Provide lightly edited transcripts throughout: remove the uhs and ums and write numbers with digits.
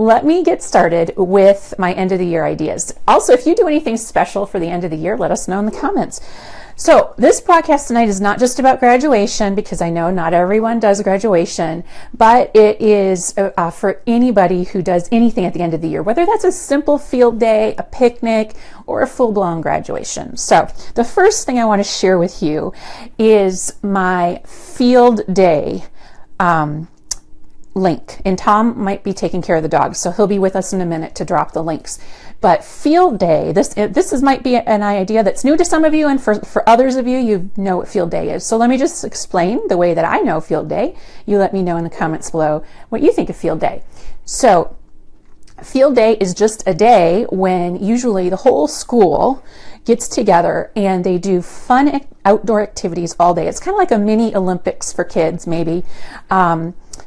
let me get started with my end of the year ideas. Also, if you do anything special for the end of the year, let us know in the comments. So this podcast tonight is not just about graduation, because I know not everyone does graduation, but it is for anybody who does anything at the end of the year, whether that's a simple field day, a picnic, or a full-blown graduation. So the first thing I want to share with you is my field day link. And Tom might be taking care of the dogs, so he'll be with us in a minute to drop the links. But field day, this might be an idea that's new to some of you, and for others of you, you know what field day is. So let me just explain the way that I know field day. You let me know in the comments below what you think of field day. So field day is just a day when usually the whole school gets together and they do fun outdoor activities all day. It's kind of like a mini Olympics for kids, maybe.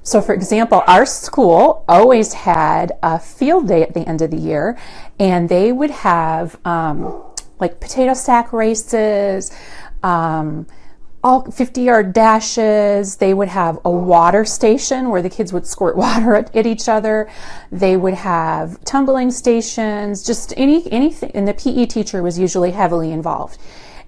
So for example, our school always had a field day at the end of the year, and they would have like potato sack races, all 50-yard dashes. They would have a water station where the kids would squirt water at each other. They would have tumbling stations, just anything. And the PE teacher was usually heavily involved.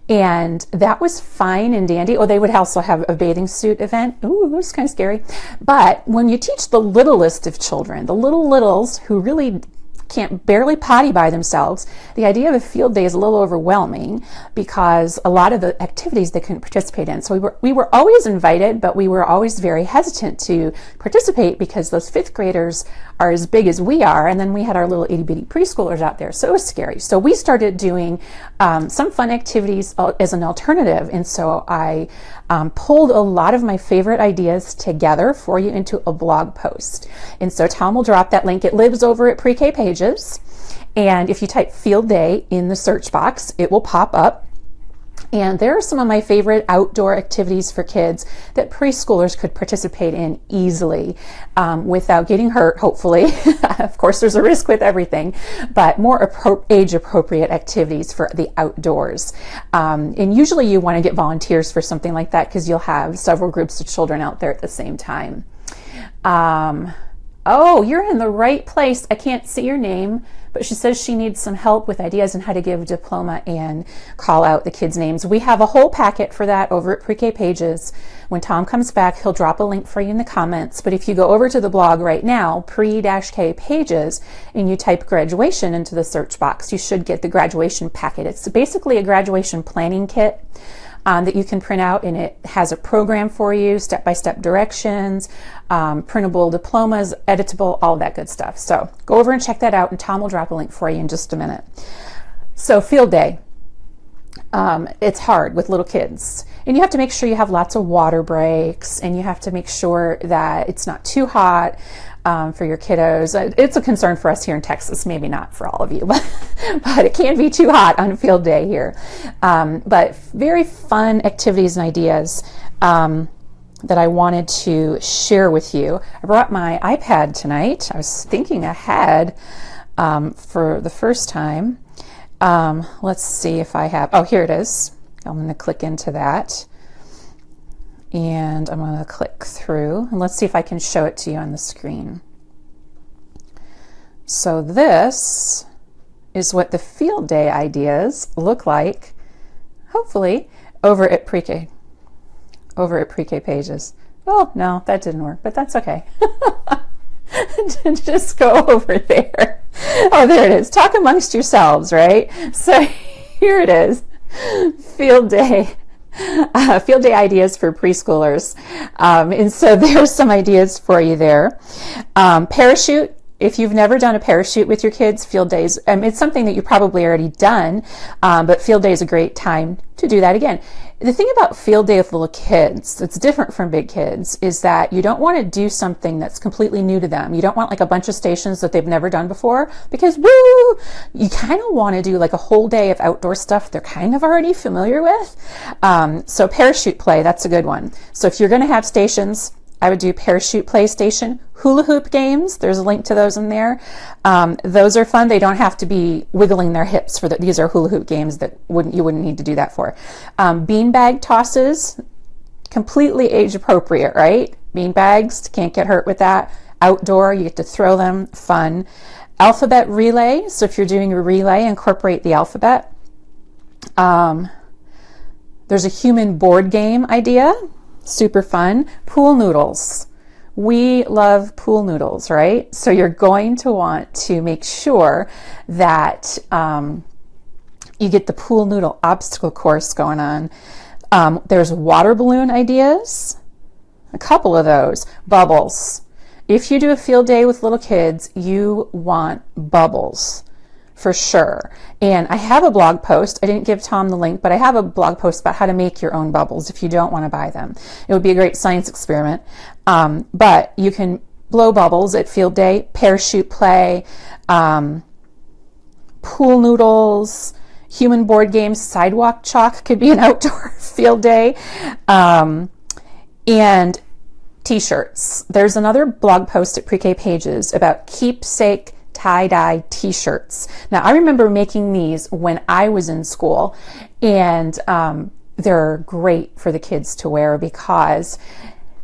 And that was fine and dandy. Oh, they would also have a bathing suit event. Ooh, it was kind of scary. But when you teach the littlest of children, the littles who really can't barely potty by themselves, the idea of a field day is a little overwhelming because a lot of the activities they couldn't participate in. So we were always invited, but we were always very hesitant to participate because those fifth graders are as big as we are, and then we had our little itty bitty preschoolers out there, so it was scary. So we started doing some fun activities as an alternative, and so I pulled a lot of my favorite ideas together for you into a blog post. And so Tom will drop that link. It lives over at Pre-K Pages, and if you type field day in the search box, it will pop up. And there are some of my favorite outdoor activities for kids that preschoolers could participate in easily without getting hurt, hopefully. Of course, there's a risk with everything, but more age-appropriate activities for the outdoors. And usually you want to get volunteers for something like that because you'll have several groups of children out there at the same time. Oh, you're in the right place. I can't see your name, but she says she needs some help with ideas on how to give a diploma and call out the kids' names. We have a whole packet for that over at Pre-K Pages. When Tom comes back, he'll drop a link for you in the comments. But if you go over to the blog right now, Pre-K Pages, and you type graduation into the search box, you should get the graduation packet. It's basically a graduation planning kit that you can print out, and it has a program for you, step-by-step directions, printable diplomas, editable, all of that good stuff. So go over and check that out, and Tom will drop a link for you in just a minute. So field day. It's hard with little kids, and you have to make sure you have lots of water breaks, and you have to make sure that it's not too hot for your kiddos. It's a concern for us here in Texas, maybe not for all of you, but it can be too hot on field day here. But very fun activities and ideas that I wanted to share with you. I brought my iPad tonight. I was thinking ahead for the first time. Let's see if I have, oh, here it is. I'm going to click into that. And I'm going to click through, and let's see if I can show it to you on the screen. So this is what the field day ideas look like, hopefully, over at Pre-K Pages. Oh, no, that didn't work, but that's okay. Just go over there. Oh, there it is. Talk amongst yourselves, right? So here it is. Field day ideas for preschoolers. And so there's some ideas for you there. Parachute. If you've never done a parachute with your kids, field days, it's something that you've probably already done, but field day is a great time to do that again. The thing about field day with little kids that's different from big kids is that you don't want to do something that's completely new to them. You don't want like a bunch of stations that they've never done before, because woo, you kind of want to do like a whole day of outdoor stuff they're kind of already familiar with. So parachute play, that's a good one. So if you're going to have stations, I would do parachute play station. Hula hoop games, there's a link to those in there. Those are fun. They don't have to be wiggling their hips for these are hula hoop games that you wouldn't need to do that for. Beanbag tosses, completely age appropriate, right? Beanbags, can't get hurt with that. outdoor, you get to throw them, fun. Alphabet relay, so if you're doing a relay, incorporate the alphabet. There's a human board game idea, super fun. Pool noodles. We love pool noodles, right? So you're going to want to make sure that you get the pool noodle obstacle course going on. There's water balloon ideas, a couple of those. Bubbles. If you do a field day with little kids, you want bubbles for sure. And I have a blog post. I didn't give Tom the link, but I have a blog post about how to make your own bubbles if you don't want to buy them. It would be a great science experiment. But you can blow bubbles at field day, parachute play, pool noodles, human board games, sidewalk chalk could be an outdoor field day. And t-shirts. There's another blog post at Pre-K Pages about keepsake tie-dye t-shirts. Now, I remember making these when I was in school, and they're great for the kids to wear because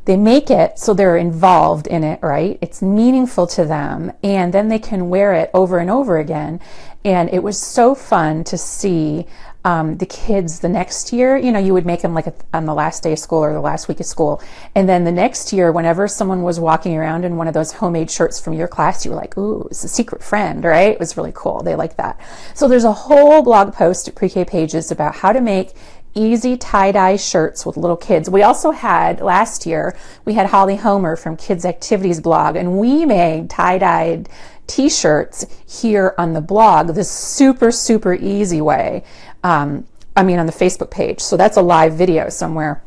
they make it so they're involved in it, right? It's meaningful to them, and then they can wear it over and over again. And it was so fun to see the kids the next year. You know, you would make them like on the last day of school or the last week of school. And then the next year, whenever someone was walking around in one of those homemade shirts from your class, you were like, ooh, it's a secret friend, right? It was really cool. They like that. So there's a whole blog post at Pre-K Pages about how to make easy tie-dye shirts with little kids. We also had, last year, we had Holly Homer from Kids Activities blog, and we made tie-dyed t-shirts here on the blog, this super, super easy way. On the Facebook page. So that's a live video somewhere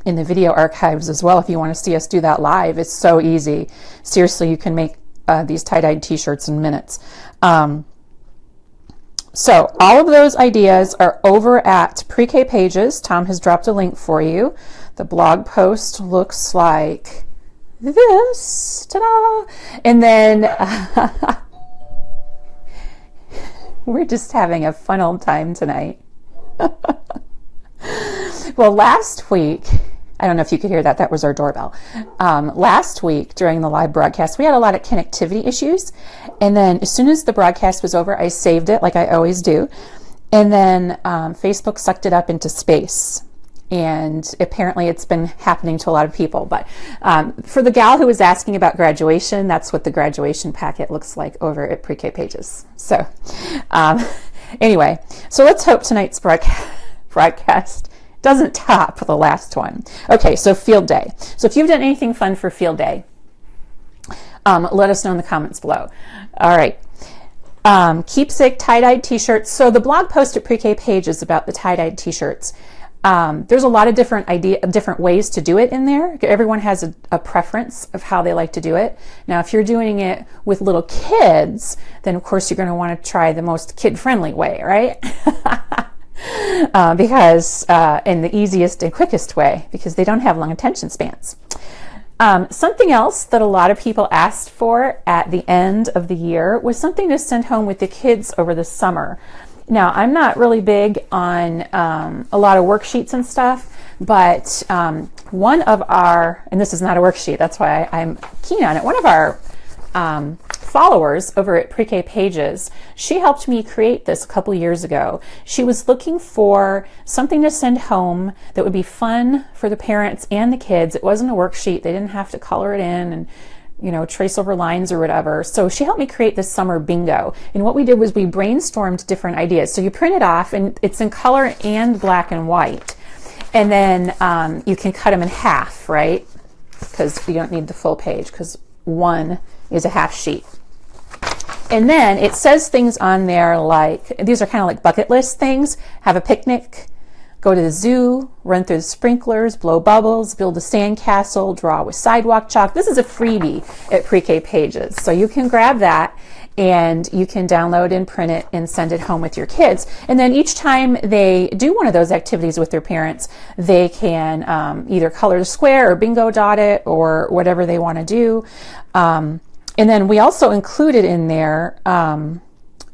in the video archives as well. If you want to see us do that live, it's so easy. Seriously, you can make these tie-dyed t-shirts in minutes. So all of those ideas are over at Pre-K Pages. Tom has dropped a link for you. The blog post looks like this. Ta-da! And then we're just having a fun old time tonight. Well, last week, I don't know if you could hear that. That was our doorbell. Last week during the live broadcast, we had a lot of connectivity issues. And then as soon as the broadcast was over, I saved it like I always do. And then Facebook sucked it up into space. And apparently it's been happening to a lot of people. But for the gal who was asking about graduation, that's what the graduation packet looks like over at Pre-K Pages. So anyway, so let's hope tonight's broadcast doesn't top the last one. Okay, so field day. So if you've done anything fun for field day, let us know in the comments below. All right. Keepsake tie-dyed t-shirts. So the blog post at Pre-K Pages about the tie-dyed t-shirts. There's a lot of different ways to do it in there. Everyone has a preference of how they like to do it. Now, if you're doing it with little kids, then of course you're going to want to try the most kid-friendly way, right? Because in the easiest and quickest way, because they don't have long attention spans. Something else that a lot of people asked for at the end of the year was something to send home with the kids over the summer. Now, I'm not really big on a lot of worksheets and stuff, but one of our, and this is not a worksheet, that's why I'm keen on it, one of our followers over at Pre-K Pages, she helped me create this a couple years ago. She was looking for something to send home that would be fun for the parents and the kids. It wasn't a worksheet. They didn't have to color it in and trace over lines or whatever. So she helped me create this summer bingo. And what we did was we brainstormed different ideas. So you print it off and it's in color and black and white. And then you can cut them in half, right? Because you don't need the full page because one is a half sheet. And then it says things on there like, these are kind of like bucket list things. Have a picnic, go to the zoo, run through the sprinklers, blow bubbles, build a sandcastle, draw with sidewalk chalk. This is a freebie at Pre-K Pages. So you can grab that and you can download and print it and send it home with your kids. And then each time they do one of those activities with their parents, they can either color the square or bingo dot it or whatever they want to do. And then we also included in there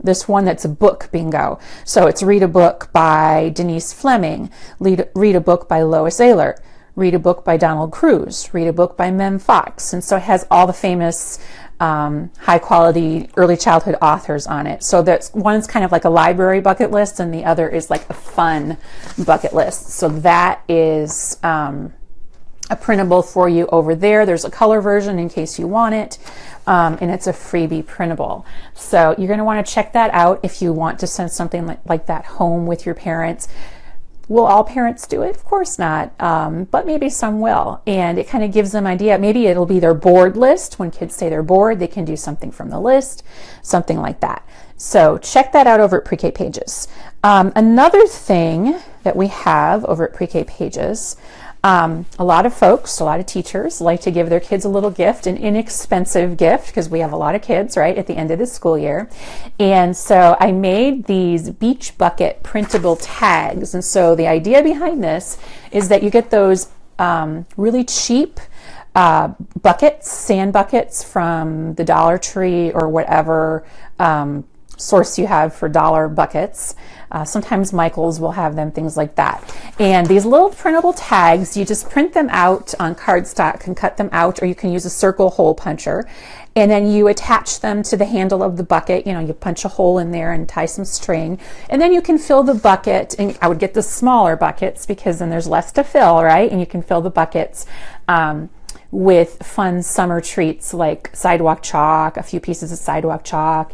this one that's a book bingo. So it's read a book by Denise Fleming, read a book by Lois Ehlert, read a book by Donald Cruz, read a book by Mem Fox. And so it has all the famous high quality early childhood authors on it. So that's one's kind of like a library bucket list and the other is like a fun bucket list. So that is a printable for you over there. There's a color version in case you want it. And it's a freebie printable. So you're going to want to check that out if you want to send something like that home with your parents. Will all parents do it? Of course not, but maybe some will. And it kind of gives them an idea. Maybe it'll be their board list. When kids say they're bored, they can do something from the list, something like that. So check that out over at Pre-K Pages. Another thing that we have over at Pre-K Pages, a lot of folks, a lot of teachers like to give their kids a little gift, an inexpensive gift, because we have a lot of kids, right, at the end of the school year. And so I made these beach bucket printable tags. And so the idea behind this is that you get those really cheap buckets, sand buckets from the Dollar Tree or whatever source you have for dollar buckets. Sometimes Michael's will have them, things like that. And these little printable tags, you just print them out on cardstock and cut them out, or you can use a circle hole puncher. And then you attach them to the handle of the bucket. You know, you punch a hole in there and tie some string. And then you can fill the bucket. And I would get the smaller buckets because then there's less to fill, right? And you can fill the buckets with fun summer treats like sidewalk chalk, a few pieces of sidewalk chalk,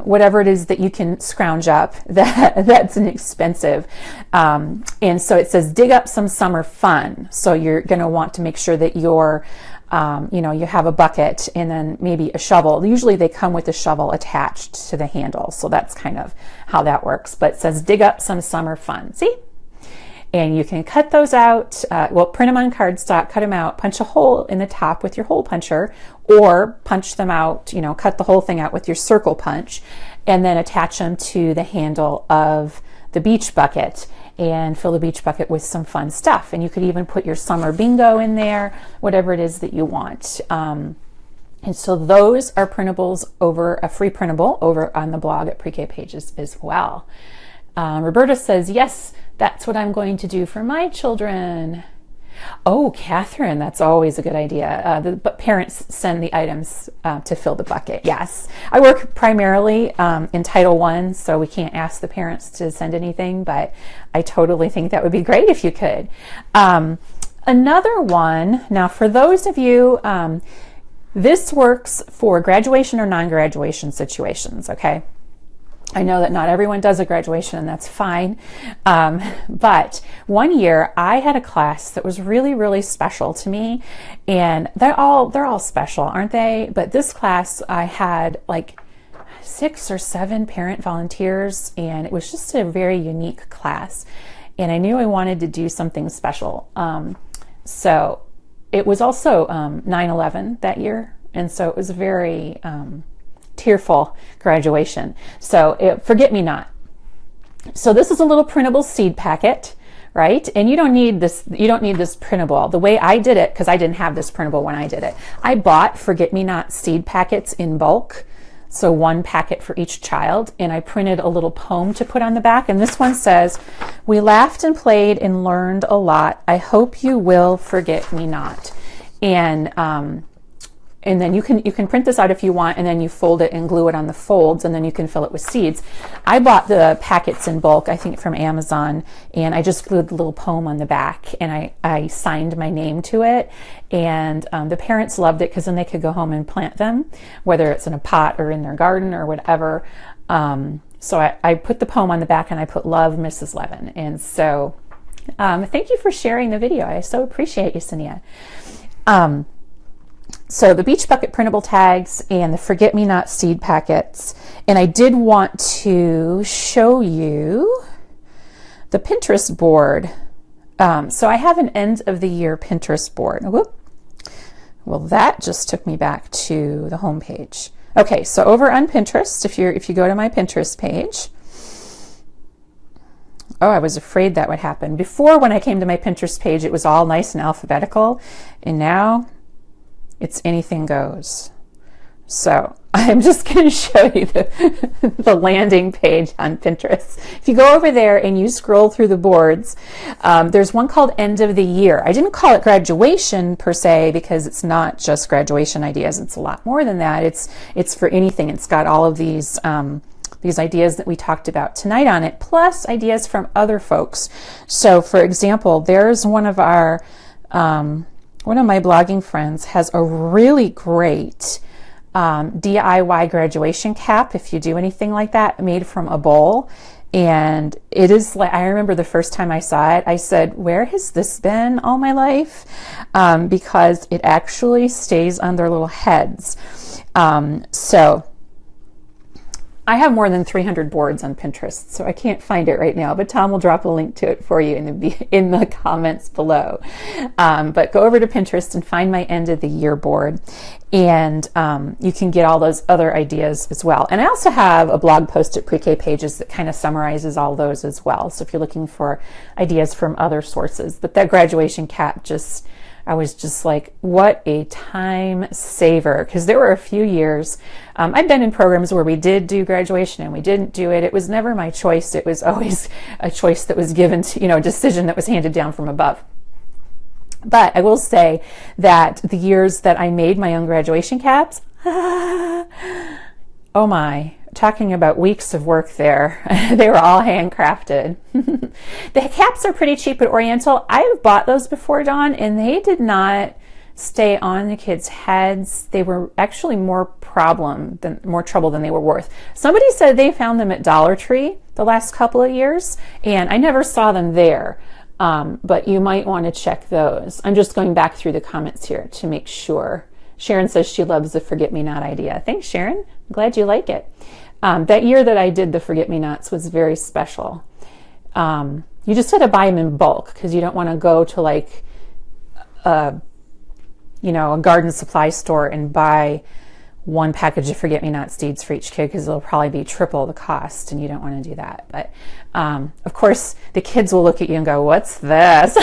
whatever it is that you can scrounge up that's inexpensive. And so it says, dig up some summer fun. So you're going to want to make sure that you're, you have a bucket and then maybe a shovel. Usually they come with a shovel attached to the handle. So that's kind of how that works. But it says, dig up some summer fun. See? And you can cut those out, print them on cardstock, cut them out, punch a hole in the top with your hole puncher, or punch them out, cut the whole thing out with your circle punch, and then attach them to the handle of the beach bucket and fill the beach bucket with some fun stuff. And you could even put your summer bingo in there, whatever it is that you want. And so those are printables over a free printable over on the blog at Pre-K Pages as well. Roberta says, yes, that's what I'm going to do for my children. Oh, Catherine, that's always a good idea. But parents send the items to fill the bucket. Yes, I work primarily in Title I, so we can't ask the parents to send anything, but I totally think that would be great if you could. Another one, now for those of you, this works for graduation or non-graduation situations, okay? I know that not everyone does a graduation, and that's fine. But one year I had a class that was really, really special to me, and they're all special, aren't they? But this class, I had like 6 or 7 parent volunteers, and it was just a very unique class. And I knew I wanted to do something special. So it was also 9/11 that year, and so it was a very tearful graduation. So forget me not. So this is a little printable seed packet, right? And you don't need this printable. The way I did it, because I didn't have this printable when I did it, I bought forget me not seed packets in bulk. So 1 packet for each child, and I printed a little poem to put on the back. And this one says, "We laughed and played and learned a lot. I hope you will forget me not." And then you can print this out if you want, and then you fold it and glue it on the folds, and then you can fill it with seeds. I bought the packets in bulk, I think from Amazon, and I just glued the little poem on the back, and I signed my name to it. And the parents loved it because then they could go home and plant them, whether it's in a pot or in their garden or whatever. So I put the poem on the back, and I put "Love, Mrs. Levin." And so thank you for sharing the video. I so appreciate you, Sania. So the beach bucket printable tags and the forget me not seed packets. And I did want to show you the Pinterest board. So I have an end of the year Pinterest board. Whoop. Well, that just took me back to the home page. Okay, so over on Pinterest, if you go to my Pinterest page, oh, I was afraid that would happen. Before, when I came to my Pinterest page, it was all nice and alphabetical, and now it's anything goes. So I'm just going to show you the landing page on Pinterest. If you go over there and you scroll through the boards, there's one called End of the Year. I didn't call it graduation per se because it's not just graduation ideas. It's a lot more than that. It's for anything. It's got all of these ideas that we talked about tonight on it, plus ideas from other folks. So, for example, there's one of my blogging friends has a really great DIY graduation cap, if you do anything like that, made from a bowl. And it is like, I remember the first time I saw it, I said, where has this been all my life? Because it actually stays on their little heads. So I have more than 300 boards on Pinterest, so I can't find it right now, but Tom will drop a link to it for you in the comments below. But go over to Pinterest and find my End of the Year board, and you can get all those other ideas as well. And I also have a blog post at Pre-K Pages that kind of summarizes all those as well. So if you're looking for ideas from other sources, but that graduation cap I was just like, what a time saver. Because there were a few years, I've been in programs where we did do graduation and we didn't do it. It was never my choice. It was always a choice that was given to, a decision that was handed down from above. But I will say that the years that I made my own graduation caps, oh my, talking about weeks of work there. They were all handcrafted. The caps are pretty cheap at Oriental. I've bought those before, Dawn, and they did not stay on the kids' heads. They were actually more trouble than they were worth. Somebody said they found them at Dollar Tree the last couple of years, and I never saw them there. But you might want to check those. I'm just going back through the comments here to make sure. Sharon says she loves the forget-me-not idea. Thanks, Sharon. I'm glad you like it. That year that I did the forget-me-nots was very special. You just got to buy them in bulk because you don't want to go to like a garden supply store and buy one package of forget-me-not seeds for each kid because it'll probably be triple the cost, and you don't want to do that. But of course, the kids will look at you and go, "What's this?"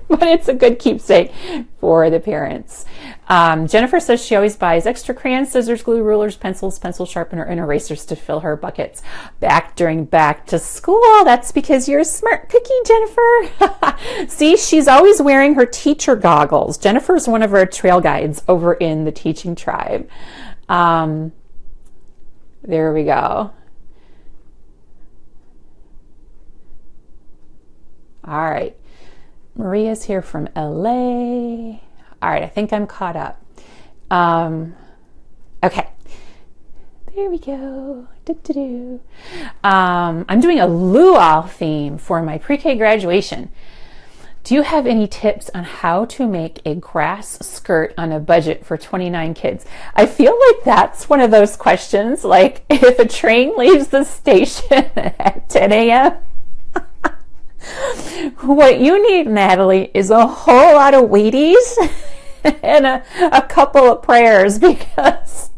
But it's a good keepsake for the parents. Jennifer says she always buys extra crayons, scissors, glue, rulers, pencils, pencil sharpener, and erasers to fill her buckets during back to school. That's because you're a smart cookie, Jennifer. See, she's always wearing her teacher goggles. Jennifer's one of our trail guides over in the teaching tribe. There we go. All right. Maria's here from LA. All right, I think I'm caught up. Okay. There we go. I'm doing a luau theme for my pre-K graduation. Do you have any tips on how to make a grass skirt on a budget for 29 kids? I feel like that's one of those questions, like if a train leaves the station at 10 a.m., what you need, Natalie, is a whole lot of Wheaties and a couple of prayers, because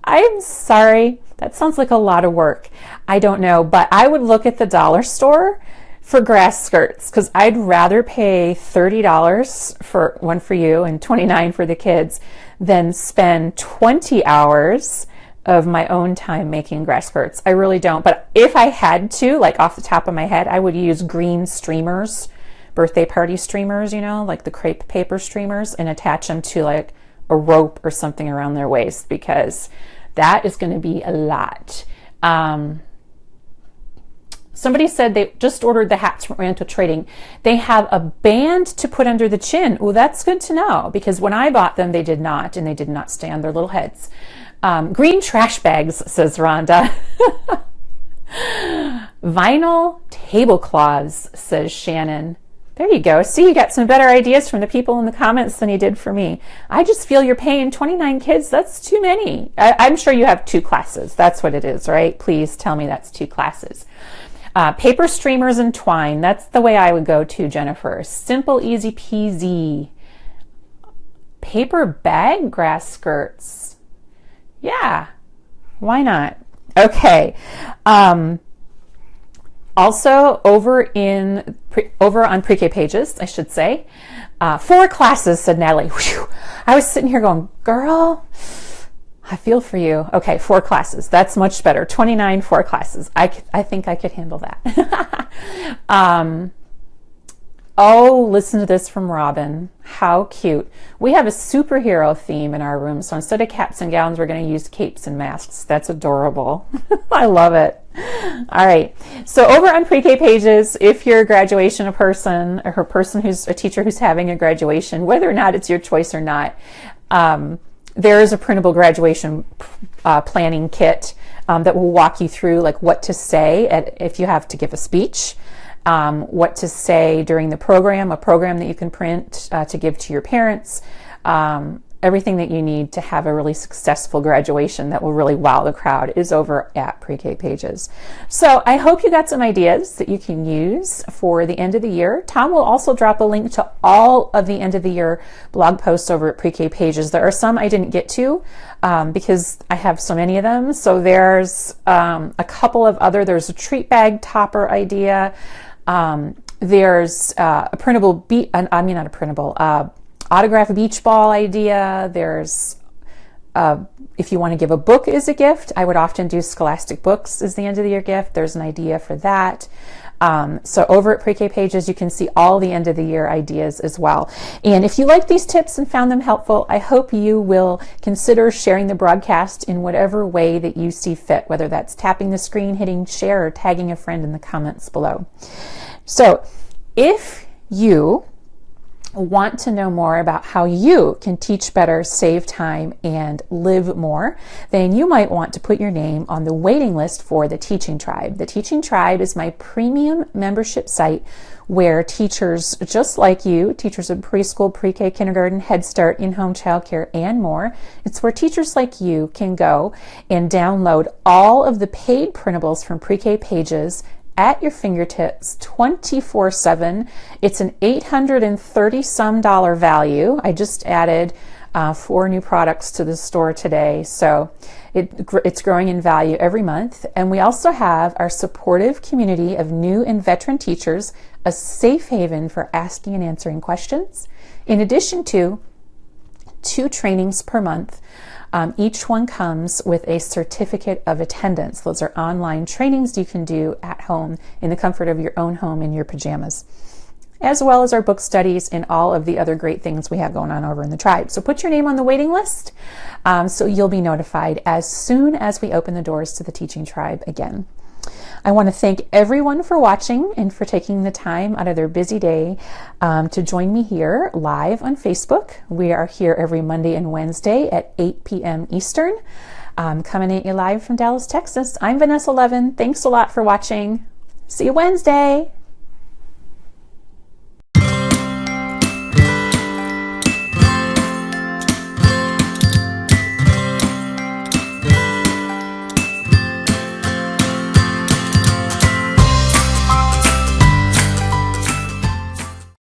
I'm sorry, that sounds like a lot of work. I don't know, but I would look at the dollar store for grass skirts, because I'd rather pay $30 for one for you and $29 for the kids than spend 20 hours of my own time making grass skirts. I really don't. But if I had to, like off the top of my head, I would use green streamers, birthday party streamers, like the crepe paper streamers, and attach them to like a rope or something around their waist, because that is going to be a lot. Somebody said they just ordered the hats from Oriental Trading. They have a band to put under the chin. Oh, that's good to know, because when I bought them, they did not, and they did not stay on their little heads. Green trash bags, says Rhonda. Vinyl tablecloths, says Shannon. There you go. See, you got some better ideas from the people in the comments than you did for me. I just feel you're paying 29 kids. That's too many. I'm sure you have 2 classes. That's what it is, right? Please tell me that's 2 classes. Paper streamers and twine. That's the way I would go to, Jennifer. Simple, easy peasy. Paper bag grass skirts. Yeah, why not? Okay. Also, over on Pre-K Pages, I should say, 4 classes, said Natalie. Whew. I was sitting here going, girl, I feel for you. Okay, 4 classes. That's much better. 29, 4 classes. I think I could handle that. Oh, listen to this from Robin. How cute. We have a superhero theme in our room. So instead of caps and gowns, we're going to use capes and masks. That's adorable. I love it. All right. So over on Pre-K Pages, if you're a graduation person or a person who's a teacher who's having a graduation, whether or not it's your choice or not, there is a printable graduation planning kit that will walk you through like what to say if you have to give a speech. What to say during the program, a program that you can print to give to your parents, everything that you need to have a really successful graduation that will really wow the crowd is over at Pre-K Pages. So I hope you got some ideas that you can use for the end of the year. Tom will also drop a link to all of the end of the year blog posts over at Pre-K Pages. There are some I didn't get to because I have so many of them. So there's a couple of there's a treat bag topper idea. There's a printable autograph beach ball idea. There's if you want to give a book as a gift, I would often do Scholastic books as the end of the year gift. There's an idea for that. So over at Pre-K Pages, you can see all the end of the year ideas as well. And if you like these tips and found them helpful, I hope you will consider sharing the broadcast in whatever way that you see fit, whether that's tapping the screen, hitting share, or tagging a friend in the comments below. So if you want to know more about how you can teach better, save time, and live more, then you might want to put your name on the waiting list for the Teaching Tribe. The Teaching Tribe is my premium membership site where teachers just like you, teachers of preschool, pre-K, kindergarten, Head Start, in-home childcare, and more, it's where teachers like you can go and download all of the paid printables from Pre-K Pages at your fingertips 24/7. It's an $830-some value. I just added 4 new products to the store today, so it's growing in value every month. And we also have our supportive community of new and veteran teachers, a safe haven for asking and answering questions, in addition to 2 trainings per month. Each one comes with a certificate of attendance. Those are online trainings you can do at home in the comfort of your own home in your pajamas, as well as our book studies and all of the other great things we have going on over in the tribe. So put your name on the waiting list so you'll be notified as soon as we open the doors to the Teaching Tribe again. I want to thank everyone for watching and for taking the time out of their busy day to join me here live on Facebook. We are here every Monday and Wednesday at 8 p.m. Eastern, coming at you live from Dallas, Texas. I'm Vanessa Levin. Thanks a lot for watching. See you Wednesday.